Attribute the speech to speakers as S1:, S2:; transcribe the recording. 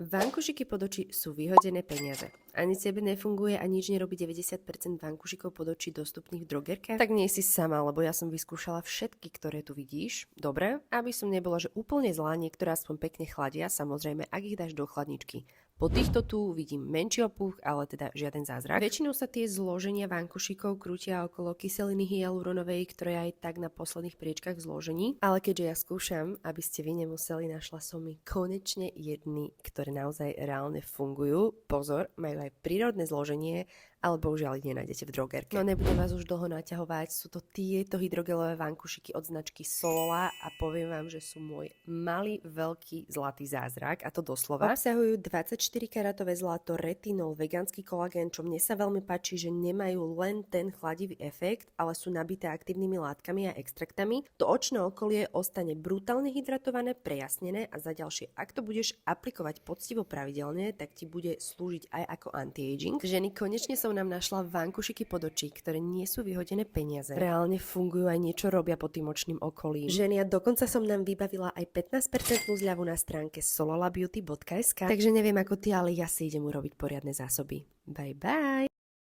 S1: Vankušiky pod oči sú vyhodené peniaze. Ani tebe nefunguje a nič nerobí 90% vankušikov pod oči dostupných v drogerke? Tak nie si sama, lebo ja som vyskúšala všetky, ktoré tu vidíš. Dobre? Aby som nebola, že úplne zlá, niektoré aspoň pekne chladia, samozrejme, ak ich dáš do chladničky. Po týchto tu vidím menší opuch, ale teda žiaden zázrak. Väčšinou sa tie zloženia vankušikov krútia okolo kyseliny hyaluronovej, ktorá je aj tak na posledných priečkach v zložení. Ale keďže ja skúšam, aby ste vy nemuseli, našla som mi konečne jedny, ktoré naozaj reálne fungujú. Pozor, majú aj prírodné zloženie, ale bohužiaľ ich nenájdete v drogerke. No nebudem vás už dlho naťahovať, sú to tieto hydrogelové vankušiky od značky Solola a poviem vám, že sú môj malý, veľký zlatý zázrak, a to doslova. Obsahujú 24-karátové zlato, retinol, vegánsky kolagén, čo mne sa veľmi páči, že nemajú len ten chladivý efekt, ale sú nabité aktívnymi látkami a extraktami. To očné okolie ostane brutálne hydratované, prejasnené a za ďalšie, ak to budeš aplikovať poctivo pravidelne, tak ti bude slúžiť aj ako anti-aging. Ženy, konečne som nám našla vankušiky pod očí, ktoré nie sú vyhodené peniaze. Reálne fungujú, aj niečo robia pod tým očným okolím. Ženy, a dokonca som nám vybavila aj 15% zľavu na stránke sololabeauty.sk. Takže neviem ako ty, ale ja si idem urobiť poriadne zásoby. Bye bye!